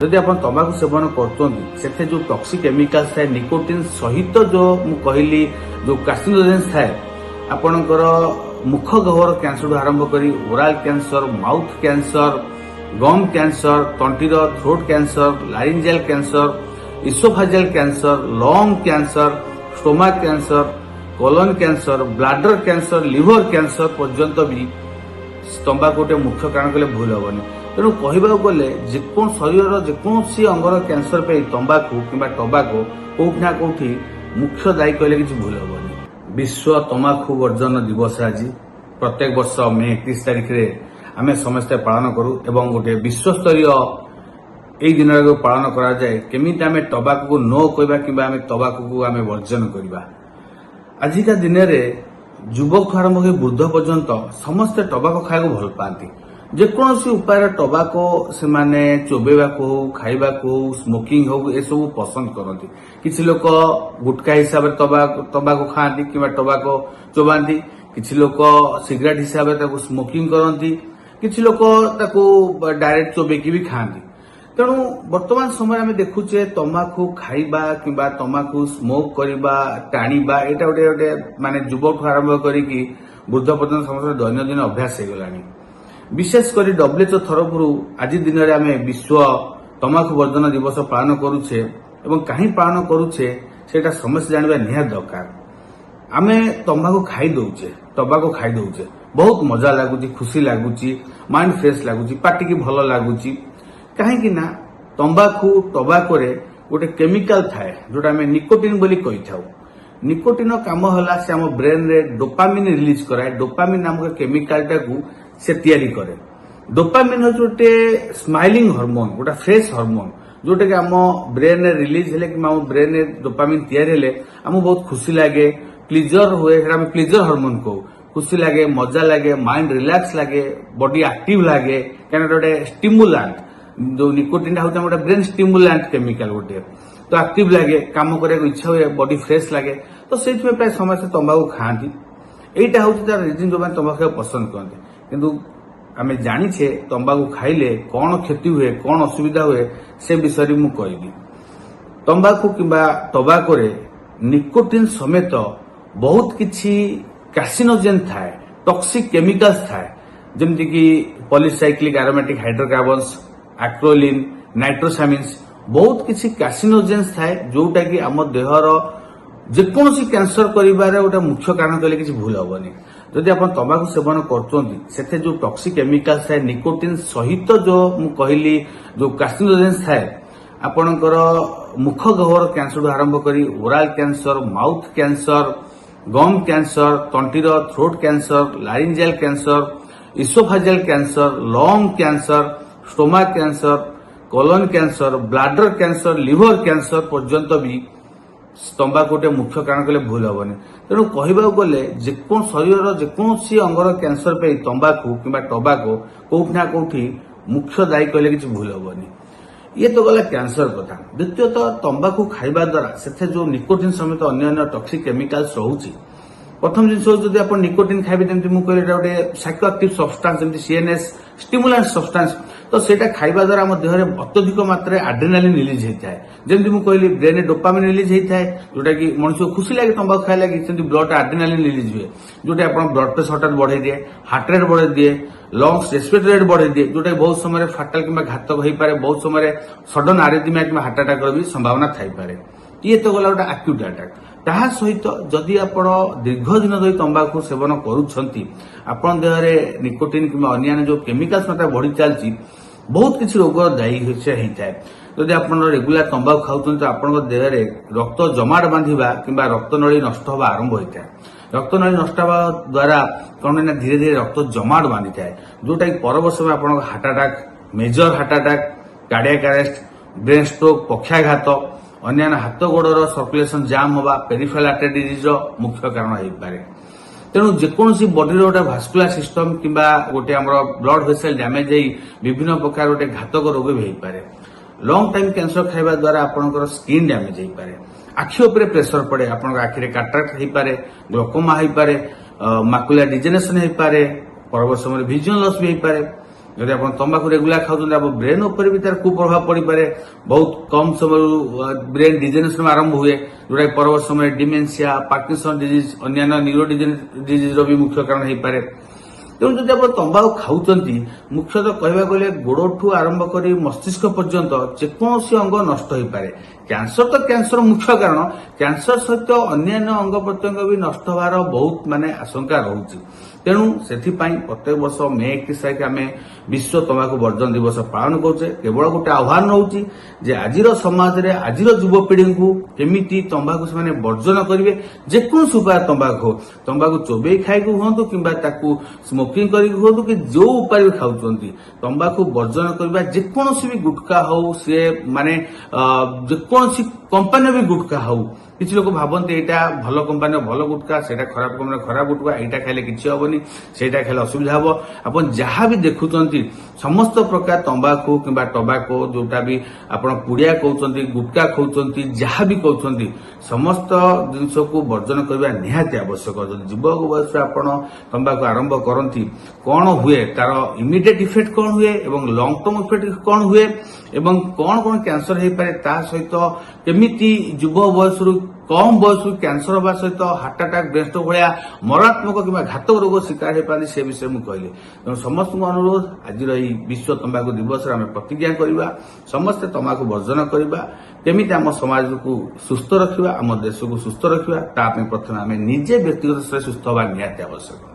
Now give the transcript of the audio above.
जदि आप तंबाकू सेवन करते जो टॉक्सिक केमिकल्स थाए निकोटिन सहित जो कहली जो कार्सिनोजेन्स थाए आपणकर मुख गहर कैंसर आरंभ करी oral cancer mouth cancer gum cancer तंटीर throat cancer laryngeal cancer oesophageal cancer lung cancer stomach cancer colon cancer bladder cancer liver cancer पर्यंत भी तंबाकू मुख्य कारण कले भूल हेनी तेणु कहवा गले जेको शरीर जेकोसी अंगर कैंसर पे तंबाकू कि टबाको कौटना कौटी मुख्य दायी कहले कि भूल हेनी। विश्व तंबाकू वर्जन दिवस आज प्रत्येक वर्ष मे 31 तारिख रे आमे समस्ते पालन करूँ एवं गोटे विश्वस्तरीय यही दिन पालन करा जाए केमिति आमे टबाकू को नो कहबा कि आमे टबाकू को आमे वर्जन करबा। आजिका दिन में युवक आरंभ हो वृद्ध पर्यंत समस्ते टबाको खाया भल पाती जेकोसी उपाय टबाको से माने चोबेबा को खाइबा को स्मोकिंग हो ए सब पसंद करती। किछि लोक गुटखा हिसाब से टबाको खाती कि टबाको चोबाती किछि लोक सिगरेट हिसाब से स्मोकिंग करती किछि लोक डायरेक्ट चोबेकी भी खाती। तेणु वर्तमान समय आम देखुचे तंबाकू खाइबा कि तंबाकू स्मोक करबा टाणीबा एटा गोटे गोटे माने युवक आरंभ करिकी वृद्ध पर्यंत समस्त दैनंदिन अभ्यास हो गलानी। विशेषकर WHO तरफ आज दिन में आम विश्व तंबाकू वर्जन दिवस पालन करुचे एवं कहीं पालन करुचे सेटा समस्या जानवा निहात दरकार। आम तंबाकू खाई दौचे टबाको खाई दौचे बहुत मजा लगुच खुशी लगुच माइंड फ्रेश लगुच पार्टी की भल लगुच कहीं तंबाकू टबाको गोटे केमिकल थाए जोटा आम निकोटिन बोली कही था। निकोटिन काम है से आम ब्रेन रे डोपामिन रिलीज कराए। डोपामिन नामक केमिकल टाकू से तैयारी करे। डोपामिन हूँ गोटे स्माइलिंग हार्मोन गोटे फ्रेश हार्मोन जोटा कि आम ब्रेन रे रिलीज हेले कि आम ब्रेन रे डोपामिन तैयारी हेले आम बहुत खुशी लगे प्लीजर हुए प्लीजर हार्मोन को खुशी लगे मजा लगे माइंड रिलैक्स लगे बॉडी एक्टिव लगे क्या गोटे स्टिमुलांट जो निकोटिन हूँ गोटे ब्रेन स्टिमुलांट केमिकल गोटे तो एक्टिव लगे काम करने इच्छा हुए बॉडी फ्रेश लगे तो से प्राय समस्त तंबाकू खाती। यहीटा हूँ तार रिजन जो तंबाकू पसंद करते किंतु आम जाचे तंबाकू खाइले कौन क्षति हुए कौन असुविधा हुए से विषय में कहबी। तंबाकू कि टबाको निकोटिन समेत बहुत किछि कार्सिनोजेन थाए टॉक्सिक केमिकल्स थाए जमती कि पॉलीसाइक्लिक एरोमेटिक हाइड्रोकार्बन्स एक्रोलिन नाइट्रोसामिन्स बहुत किछि कार्सिनोजेन्स थाए जोटा कि आम देहर जेकोसी कैंसर करिबारे गोटे मुख्य कारण कहले किछि भूल हेबनी। जदि आप तंबाकू सेवन करते जो टॉक्सिक केमिकल्स थाए निकोटिन सहित जो कहली जो कार्सिनोजेन्स थाए आपणकर मुख गहर कैंसर आरंभ करी oral cancer mouth cancer gum cancer तंटीर throat cancer laryngeal cancer oesophageal cancer lung cancer stomach cancer colon cancer bladder cancer liver cancer पर्यंत भी तंबाकू मुख्य कारण कले भूल हेनी। तेणु कहवा गले जेको शरीर जेकोसी अंगर कैंसर पे तंबाकू कि टबाको कौटना कौटी मुख्य दायी कहले कि भूल हेनी। ये तो गला कैंसर कथा। द्वितीयतः तंबाकू खाइबा द्वारा से जो निकोटिन समेत अन्य टॉक्सिक केमिकल्स रोचे प्रथम जिन जब आप निकोटिन खाइबे जमी मुझे गोटे साइकोएक्टिव सब्सटेंस जमी सीएनएस स्टिमुलेंट सब्सटेंस तो सेटा खाइबा द्वारा आम देह अत्यधिक मात्रा एड्रेनालिन रिलीज होता है जमी मुझे कहली ब्रेन डोपामिन रिलीज होता है जोटा कि मनुष्य खुशी लगे तंबाकू खाई लगे ब्लड एड्रेनालिन रिलीज हुए जोटा आप ब्लड प्रेशर हठात बढ़े दिए हार्ट रेट बढ़े दिए लंग्स रेस्पिरेटरी रेट बढ़े दिए जोटा बहुत समय फाटाल कि घातक हो पारे बहुत समय सडन आरिथमिया कि हार्ट अटैक भी संभावना थाईपे। ये तो गला गोटे एक्यूट अटैक ता सहित जदि आप दीर्घ दिन धरी तंबाकू सेवन करुछंती आपण देहरे निकोटिन कि अन्य जो केमिकल्स मात्रा बढ़ी चलती बहुत किसी रोग दायी होता है। जदि आप रेगुलर तंबाकू खाऊँ तो आपन देहरे रक्त जमाट बांधा कि रक्त नली नष्ट हवा आरंभ होता है। रक्त नली नष्ट हवा द्वारा कौन ना धीरे धीरे रक्त जमाट बांधि थाए जोटा कि पर समय आप heart attack major heart attack cardiac arrest brain stroke पक्षाघात अन्य हाथ गोड़र सर्कुलेशन जाम हवा पेरिफेरल आर्टरी डिजीज मुख्य कारण हो पारे। तेणु जेकोसी बॉडी गोटे भास्कुलर सिस्टम कि गोटे ब्लड वेसल डैमेज हो विभिन्न प्रकार गोटे घातक रोग भी हो पारे। लंग टाइम कैंसर खाइबा द्वारा आपनकर स्किन डैमेज हो पारे आखि उपरे प्रेशर पड़े आपन आखिरे कैटरेक्ट हो पारे ग्लोकोमा हो पारे माकुलर डिजेनेरेशन हो पारे पर समय विजन लॉस भी हो पारे। ଯଦି ଆପଣ ତମ୍ବାଖୁ ରେଗୁଲାର ଖାଉଛନ୍ତି ଆପଣ ବ୍ରେନ୍ ଉପରେ ବି ତାର କୁପ୍ରଭାବ ପଡିପାରେ। ବହୁତ କମ୍ ସମୟରୁ ବ୍ରେନ୍ ଡିଜେନେରେସନ ଆରମ୍ଭ ହୁଏ, ଯୋଉଟା ପରବର୍ତ୍ତୀ ସମୟରେ ଡିମେନ୍ସିଆ, ପାର୍କିନସନ୍ ଡିଜିଜ୍, ଅନ୍ୟାନ୍ୟ ନ୍ୟୁରୋ ଡିଜିଜ୍ର ବି ମୁଖ୍ୟ କାରଣ ହେଇପାରେ। ତେଣୁ ଯଦି ଆପଣ ତମ୍ବାଖୁ ଖାଉଛନ୍ତି, ମୁଖ୍ୟତଃ କହିବାକୁ ଗଲେ ଗୋଡଠୁ ଆରମ୍ଭ କରି ମସ୍ତିଷ୍କ ପର୍ଯ୍ୟନ୍ତ ଯେକୌଣସି ଅଙ୍ଗ ନଷ୍ଟ ହୋଇପାରେ। କ୍ୟାନ୍ସର ତ କ୍ୟାନ୍ସର ମୁଖ୍ୟ କାରଣ, କ୍ୟାନ୍ସର ସହିତ ଅନ୍ୟାନ୍ୟ ଅଙ୍ଗ ପ୍ରତ୍ୟଙ୍ଗ ବି ନଷ୍ଟ ହେବାର ବହୁତ ଆଶଙ୍କା ରହୁଛି। ତେଣୁ ସେଥିପାଇଁ ପ୍ରତ୍ୟେକ ବର୍ଷ ମେ 31 ତାରିଖ ଆମେ ବିଶ୍ୱ ତମ୍ବାଖୁ ବର୍ଜନ ଦିବସ ପାଳନ କରୁଛେ। କେବଳ ଗୋଟେ ଆହ୍ୱାନ ରହୁଛି ଯେ ଆଜିର ସମାଜରେ ଆଜିର ଯୁବପିଢିଙ୍କୁ କେମିତି ତମ୍ବାଖୁ ସେମାନେ ବର୍ଜନ କରିବେ। ଯେକୌଣସି ଉପାୟ ତମ୍ବାଖୁ ଚୋବେଇ ଖାଇକି ହୁଅନ୍ତୁ କିମ୍ବା ତାକୁ ସ୍ମୋକିଂ କରିକି ହୁଅନ୍ତୁ କି ଯୋଉ ଉପାୟରେ ଖାଉଛନ୍ତି, ତମ୍ବାଖୁ ବର୍ଜନ କରିବା। ଯେକୌଣସି ବି ଗୁଟଖା ହଉ, ସିଏ ଯେକୌଣସି କମ୍ପାନୀର ବି ଗୁଟଖା ହଉ, କିଛି ଲୋକ ଭାବନ୍ତି ଏଇଟା ଭଲ କମ୍ପାନୀର ଭଲ ଗୁଟଖା, ସେଇଟା ଖରାପ କମ୍ପାନୀର ଖରାପ ଗୁଟଖା, ଏଇଟା ଖାଇଲେ କିଛି ହବନି, ସେଇଟା ଖାଇଲେ ଅସୁବିଧା ହବ। ଆପଣ ଯାହା ବି ଦେଖୁଛନ୍ତି ସମସ୍ତ ପ୍ରକାର ତମ୍ବାଖୁ କିମ୍ବା ଟବାକୋ, ଯୋଉଟା ବି ଆପଣ ପୁଡିଆ କହୁଛନ୍ତି, ଗୁଟଖା ଖାଉଛନ୍ତି, ଯାହା ବି କହୁଛନ୍ତି, ସମସ୍ତ ଜିନିଷକୁ ବର୍ଜନ କରିବା ନିହାତି ଆବଶ୍ୟକ। ଯଦି ଯୁବକ ବୟସରେ ଆପଣ ତମ୍ବାଖୁ ଆରମ୍ଭ କରନ୍ତି, କଣ ହୁଏ, ତାର ଇମିଡିଏଟ୍ ଇଫେକ୍ଟ କଣ ହୁଏ ଏବଂ ଲଙ୍ଗ ଟର୍ମ ଇଫେକ୍ଟ କଣ ହୁଏ ଏବଂ କଣ କଣ କ୍ୟାନ୍ସର ହେଇପାରେ, ତା ସହିତ କେମିତି ଯୁବ ବୟସରୁ କମ୍ ବୟସରୁ କ୍ୟାନ୍ସର ହେବା ସହିତ ହାର୍ଟ ଆଟାକ୍, ବ୍ରେନ୍ ଷ୍ଟ୍ରୋକ୍ ଭଳିଆ ମରଣାତ୍ମକ କିମ୍ବା ଘାତକ ରୋଗ ଶିକାର ହେଇପାରନ୍ତି, ସେ ବିଷୟରେ ମୁଁ କହିଲି। ତେଣୁ ସମସ୍ତଙ୍କୁ ଅନୁରୋଧ, ଆଜିର ଏହି ବିଶ୍ୱ ତମ୍ବାଖୁ ଦିବସରେ ଆମେ ପ୍ରତିଜ୍ଞା କରିବା, ସମସ୍ତେ ତମ୍ବାଖୁ ବର୍ଜନ କରିବା। କେମିତି ଆମ ସମାଜକୁ ସୁସ୍ଥ ରଖିବା, ଆମ ଦେଶକୁ ସୁସ୍ଥ ରଖିବା, ତା ପାଇଁ ପ୍ରଥମେ ଆମେ ନିଜେ ବ୍ୟକ୍ତିଗତ ସ୍ତରରେ ସୁସ୍ଥ ହେବା ନିହାତି ଆବଶ୍ୟକ।